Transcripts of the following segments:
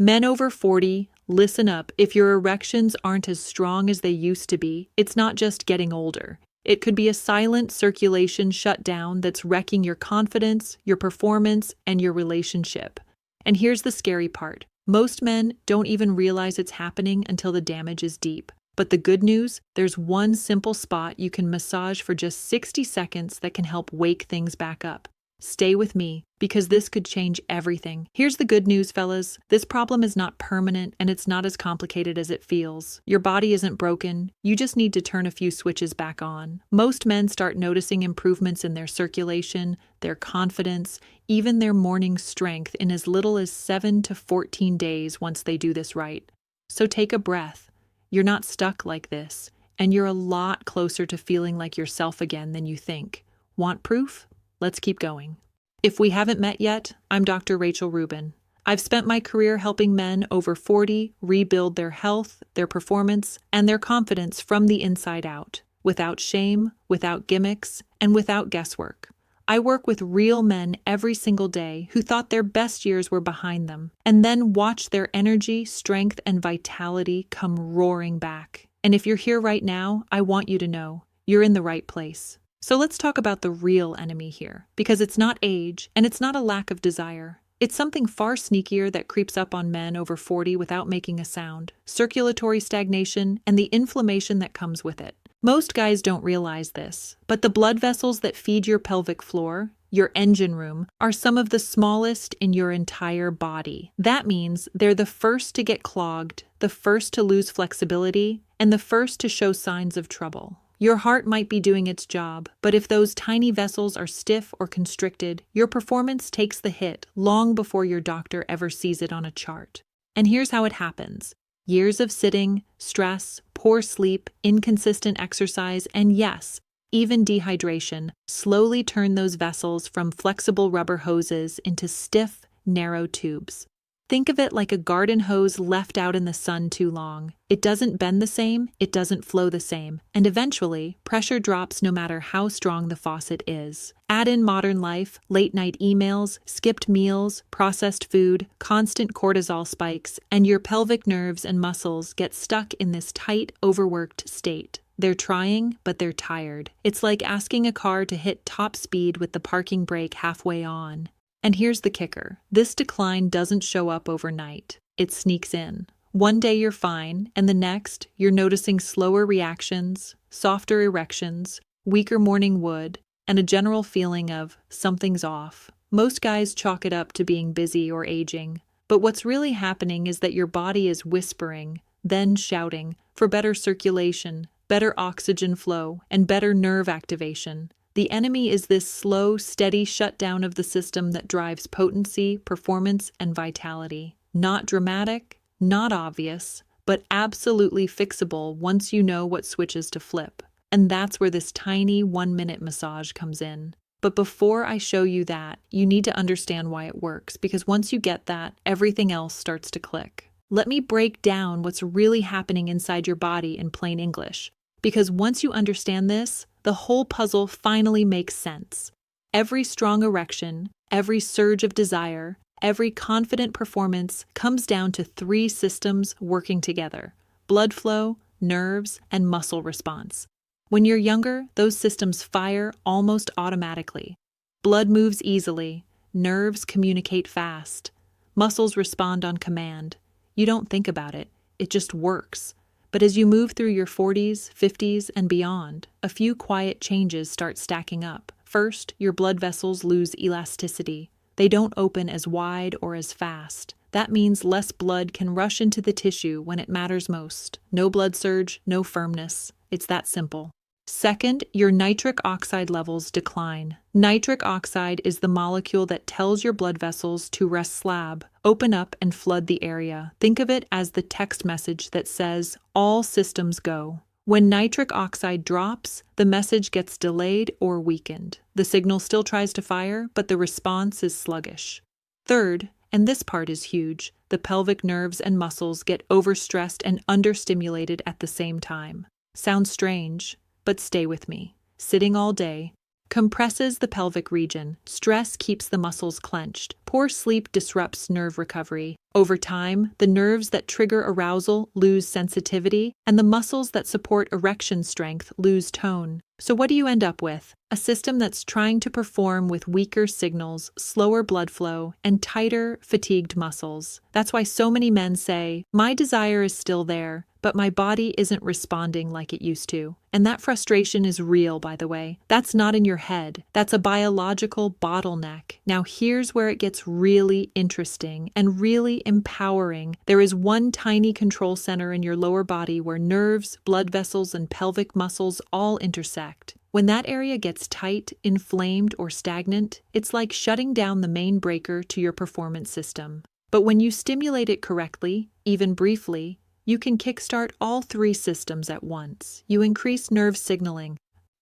Men over 40, listen up. If your erections aren't as strong as they used to be, it's not just getting older. It could be a silent circulation shutdown that's wrecking your confidence, your performance, and your relationship. And here's the scary part. Most men don't even realize it's happening until the damage is deep. But the good news, there's one simple spot you can massage for just 60 seconds that can help wake things back up. Stay with me, because this could change everything. Here's the good news, fellas. This problem is not permanent, and it's not as complicated as it feels. Your body isn't broken. You just need to turn a few switches back on. Most men start noticing improvements in their circulation, their confidence, even their morning strength in as little as 7 to 14 days once they do this right. So take a breath. You're not stuck like this, and you're a lot closer to feeling like yourself again than you think. Want proof? Let's keep going. If we haven't met yet, I'm Dr. Rachel Rubin. I've spent my career helping men over 40 rebuild their health, their performance, and their confidence from the inside out, without shame, without gimmicks, and without guesswork. I work with real men every single day who thought their best years were behind them, and then watch their energy, strength, and vitality come roaring back. And if you're here right now, I want you to know you're in the right place. So let's talk about the real enemy here, because it's not age, and it's not a lack of desire. It's something far sneakier that creeps up on men over 40 without making a sound: circulatory stagnation and the inflammation that comes with it. Most guys don't realize this, but the blood vessels that feed your pelvic floor, your engine room, are some of the smallest in your entire body. That means they're the first to get clogged, the first to lose flexibility, and the first to show signs of trouble. Your heart might be doing its job, but if those tiny vessels are stiff or constricted, your performance takes the hit long before your doctor ever sees it on a chart. And here's how it happens. Years of sitting, stress, poor sleep, inconsistent exercise, and yes, even dehydration slowly turn those vessels from flexible rubber hoses into stiff, narrow tubes. Think of it like a garden hose left out in the sun too long. It doesn't bend the same, it doesn't flow the same, and eventually, pressure drops no matter how strong the faucet is. Add in modern life, late-night emails, skipped meals, processed food, constant cortisol spikes, and your pelvic nerves and muscles get stuck in this tight, overworked state. They're trying, but they're tired. It's like asking a car to hit top speed with the parking brake halfway on. And here's the kicker. This decline doesn't show up overnight. It sneaks in. One day you're fine, and the next, you're noticing slower reactions, softer erections, weaker morning wood, and a general feeling of something's off. Most guys chalk it up to being busy or aging. But what's really happening is that your body is whispering, then shouting, for better circulation, better oxygen flow, and better nerve activation. The enemy is this slow, steady shutdown of the system that drives potency, performance, and vitality. Not dramatic, not obvious, but absolutely fixable once you know what switches to flip. And that's where this tiny 1-minute massage comes in. But before I show you that, you need to understand why it works, because once you get that, everything else starts to click. Let me break down what's really happening inside your body in plain English. Because once you understand this, the whole puzzle finally makes sense. Every strong erection, every surge of desire, every confident performance comes down to 3 systems working together: blood flow, nerves, and muscle response. When you're younger, those systems fire almost automatically. Blood moves easily, nerves communicate fast, muscles respond on command. You don't think about it, it just works. But as you move through your 40s, 50s, and beyond, a few quiet changes start stacking up. First, your blood vessels lose elasticity. They don't open as wide or as fast. That means less blood can rush into the tissue when it matters most. No blood surge, no firmness. It's that simple. Second, your nitric oxide levels decline. Nitric oxide is the molecule that tells your blood vessels to rest slab, open up, and flood the area. Think of it as the text message that says, all systems go. When nitric oxide drops, the message gets delayed or weakened. The signal still tries to fire, but the response is sluggish. Third, and this part is huge, the pelvic nerves and muscles get overstressed and understimulated at the same time. Sounds strange, but stay with me. Sitting all day, compresses the pelvic region. Stress keeps the muscles clenched. Poor sleep disrupts nerve recovery. Over time, the nerves that trigger arousal lose sensitivity, and the muscles that support erection strength lose tone. So what do you end up with? A system that's trying to perform with weaker signals, slower blood flow, and tighter, fatigued muscles. That's why so many men say, "My desire is still there, but my body isn't responding like it used to." And that frustration is real, by the way. That's not in your head. That's a biological bottleneck. Now here's where it gets really interesting and really empowering. There is one tiny control center in your lower body where nerves, blood vessels, and pelvic muscles all intersect. When that area gets tight, inflamed, or stagnant, it's like shutting down the main breaker to your performance system. But when you stimulate it correctly, even briefly, you can kickstart all three systems at once. You increase nerve signaling.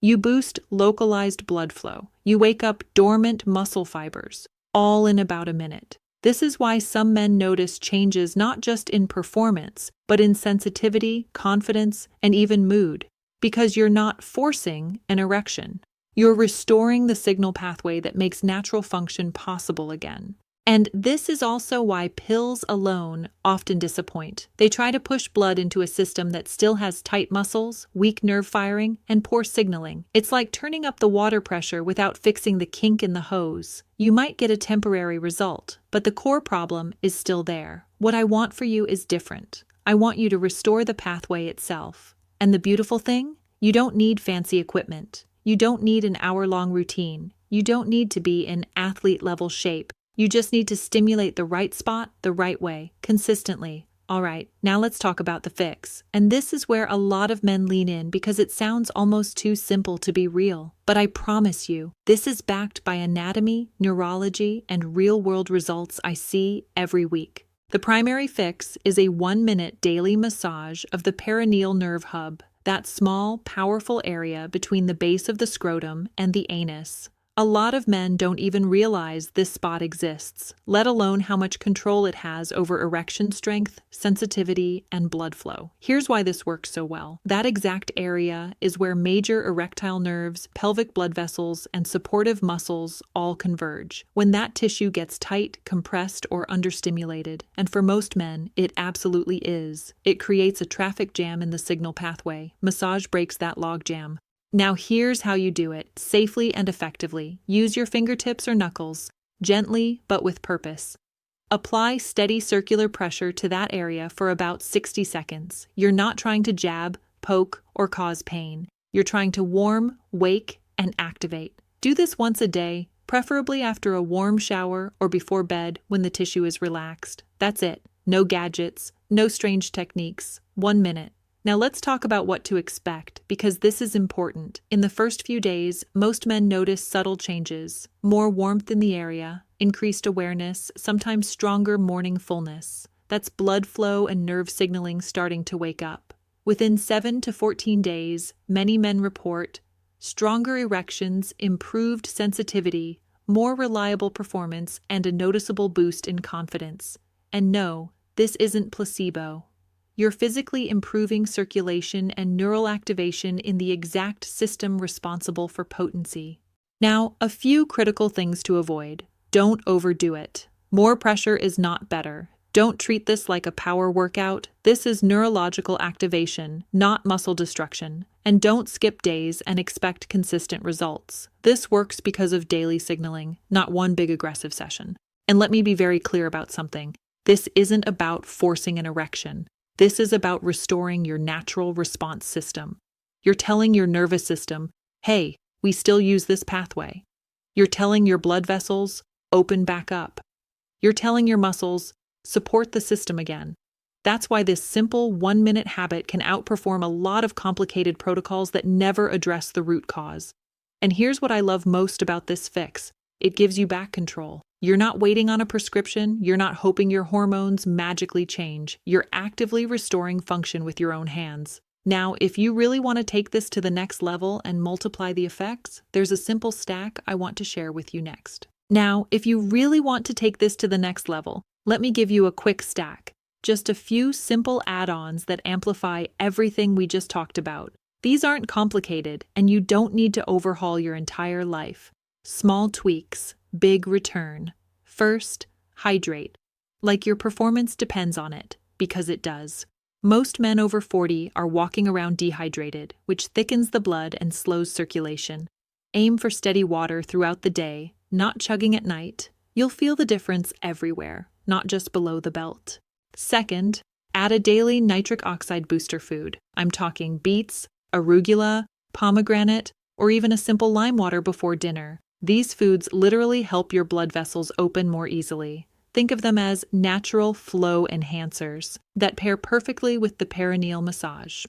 You boost localized blood flow. You wake up dormant muscle fibers, all in about a minute. This is why some men notice changes not just in performance, but in sensitivity, confidence, and even mood. Because you're not forcing an erection. You're restoring the signal pathway that makes natural function possible again. And this is also why pills alone often disappoint. They try to push blood into a system that still has tight muscles, weak nerve firing, and poor signaling. It's like turning up the water pressure without fixing the kink in the hose. You might get a temporary result, but the core problem is still there. What I want for you is different. I want you to restore the pathway itself. And the beautiful thing? You don't need fancy equipment. You don't need an hour-long routine. You don't need to be in athlete-level shape. You just need to stimulate the right spot the right way, consistently. All right, now let's talk about the fix. And this is where a lot of men lean in because it sounds almost too simple to be real. But I promise you, this is backed by anatomy, neurology, and real-world results I see every week. The primary fix is a 1-minute daily massage of the perineal nerve hub, that small, powerful area between the base of the scrotum and the anus. A lot of men don't even realize this spot exists, let alone how much control it has over erection strength, sensitivity, and blood flow. Here's why this works so well. That exact area is where major erectile nerves, pelvic blood vessels, and supportive muscles all converge. When that tissue gets tight, compressed, or understimulated, and for most men, it absolutely is, it creates a traffic jam in the signal pathway. Massage breaks that log jam. Now here's how you do it, safely and effectively. Use your fingertips or knuckles, gently but with purpose. Apply steady circular pressure to that area for about 60 seconds. You're not trying to jab, poke, or cause pain. You're trying to warm, wake, and activate. Do this once a day, preferably after a warm shower or before bed when the tissue is relaxed. That's it. No gadgets, no strange techniques. 1 minute. Now let's talk about what to expect, because this is important. In the first few days, most men notice subtle changes, more warmth in the area, increased awareness, sometimes stronger morning fullness. That's blood flow and nerve signaling starting to wake up. Within 7 to 14 days, many men report stronger erections, improved sensitivity, more reliable performance, and a noticeable boost in confidence. And no, this isn't placebo. You're physically improving circulation and neural activation in the exact system responsible for potency. Now, a few critical things to avoid. Don't overdo it. More pressure is not better. Don't treat this like a power workout. This is neurological activation, not muscle destruction. And don't skip days and expect consistent results. This works because of daily signaling, not one big aggressive session. And let me be very clear about something. This isn't about forcing an erection. This is about restoring your natural response system. You're telling your nervous system, hey, we still use this pathway. You're telling your blood vessels, open back up. You're telling your muscles, support the system again. That's why this simple 1-minute habit can outperform a lot of complicated protocols that never address the root cause. And here's what I love most about this fix. It gives you back control. You're not waiting on a prescription. You're not hoping your hormones magically change. You're actively restoring function with your own hands. Now, if you really want to take this to the next level and multiply the effects, there's a simple stack I want to share with you next. Now, if you really want to take this to the next level, let me give you a quick stack. Just a few simple add-ons that amplify everything we just talked about. These aren't complicated, and you don't need to overhaul your entire life. Small tweaks, big return. First, hydrate. Like your performance depends on it, because it does. Most men over 40 are walking around dehydrated, which thickens the blood and slows circulation. Aim for steady water throughout the day, not chugging at night. You'll feel the difference everywhere, not just below the belt. Second, add a daily nitric oxide booster food. I'm talking beets, arugula, pomegranate, or even a simple lime water before dinner. These foods literally help your blood vessels open more easily. Think of them as natural flow enhancers that pair perfectly with the perineal massage.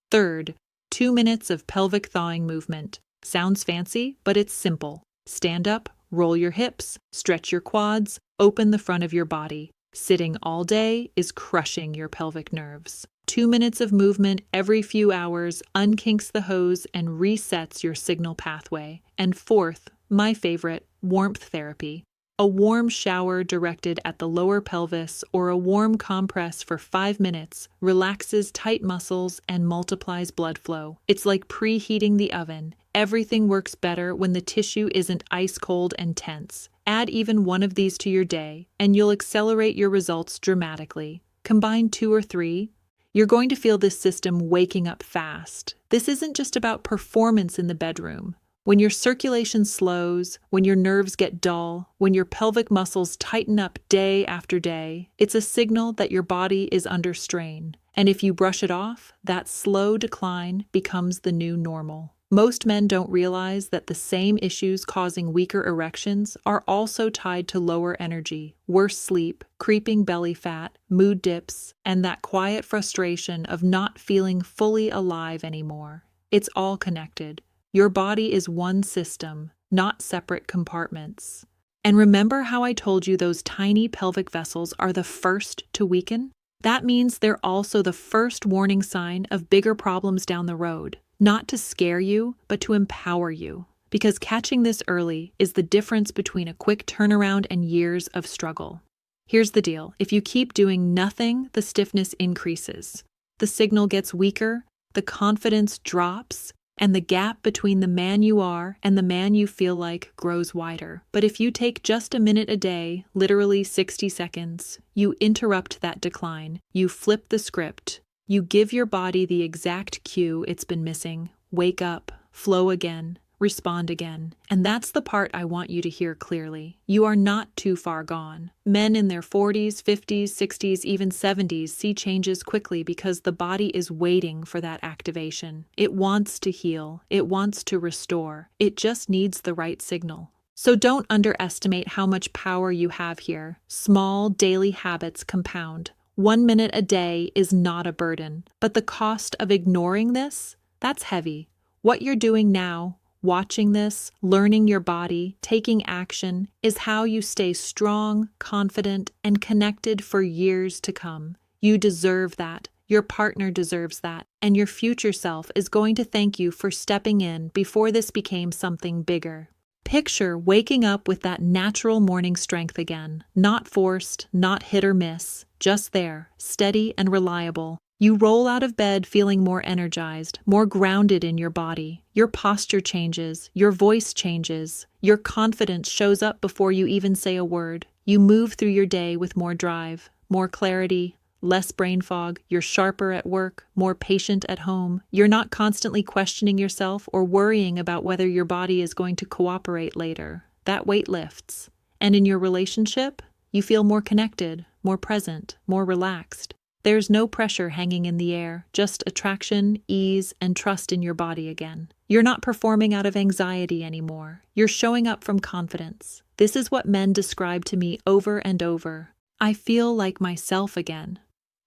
Third, 2 minutes of pelvic thawing movement. Sounds fancy, but it's simple. Stand up, roll your hips, stretch your quads, open the front of your body. Sitting all day is crushing your pelvic nerves. 2 minutes of movement every few hours unkinks the hose and resets your signal pathway. And fourth, my favorite, warmth therapy. A warm shower directed at the lower pelvis or a warm compress for 5 minutes relaxes tight muscles and multiplies blood flow. It's like preheating the oven. Everything works better when the tissue isn't ice cold and tense. Add even one of these to your day, and you'll accelerate your results dramatically. Combine 2 or 3. You're going to feel this system waking up fast. This isn't just about performance in the bedroom. When your circulation slows, when your nerves get dull, when your pelvic muscles tighten up day after day, it's a signal that your body is under strain. And if you brush it off, that slow decline becomes the new normal. Most men don't realize that the same issues causing weaker erections are also tied to lower energy, worse sleep, creeping belly fat, mood dips, and that quiet frustration of not feeling fully alive anymore. It's all connected. Your body is one system, not separate compartments. And remember how I told you those tiny pelvic vessels are the first to weaken? That means they're also the first warning sign of bigger problems down the road. Not to scare you, but to empower you. Because catching this early is the difference between a quick turnaround and years of struggle. Here's the deal. If you keep doing nothing, the stiffness increases. The signal gets weaker, the confidence drops, and the gap between the man you are and the man you feel like grows wider. But if you take just a minute a day, literally 60 seconds, you interrupt that decline, you flip the script, you give your body the exact cue it's been missing. Wake up, flow again, respond again. And that's the part I want you to hear clearly. You are not too far gone. Men in their 40s, 50s, 60s, even 70s see changes quickly because the body is waiting for that activation. It wants to heal. It wants to restore. It just needs the right signal. So don't underestimate how much power you have here. Small daily habits compound. 1 minute a day is not a burden, but the cost of ignoring this, that's heavy. What you're doing now, watching this, learning your body, taking action, is how you stay strong, confident, and connected for years to come. You deserve that. Your partner deserves that. And your future self is going to thank you for stepping in before this became something bigger. Picture waking up with that natural morning strength again. Not forced, not hit or miss, just there, steady and reliable. You roll out of bed feeling more energized, more grounded in your body. Your posture changes, your voice changes, your confidence shows up before you even say a word. You move through your day with more drive, more clarity, less brain fog. You're sharper at work, more patient at home. You're not constantly questioning yourself or worrying about whether your body is going to cooperate later. That weight lifts. And in your relationship, you feel more connected, more present, more relaxed. There's no pressure hanging in the air, just attraction, ease, and trust in your body again. You're not performing out of anxiety anymore. You're showing up from confidence. This is what men describe to me over and over. I feel like myself again.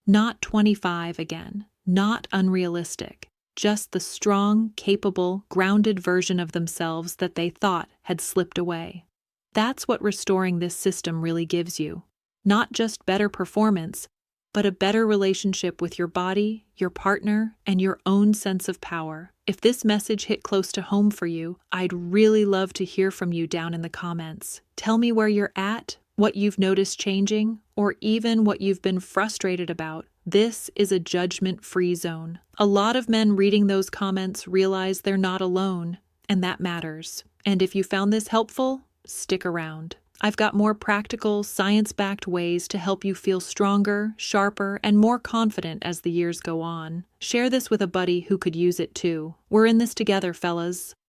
Not 25 again. Not unrealistic. Just the strong, capable, grounded version of themselves that they thought had slipped away. That's what restoring this system really gives you. Not just better performance, but a better relationship with your body, your partner, and your own sense of power. If this message hit close to home for you, I'd really love to hear from you down in the comments. Tell me where you're at, what you've noticed changing, or even what you've been frustrated about. This is a judgment-free zone. A lot of men reading those comments realize they're not alone, and that matters. And if you found this helpful, stick around. I've got more practical, science-backed ways to help you feel stronger, sharper, and more confident as the years go on. Share this with a buddy who could use it too. We're in this together, fellas.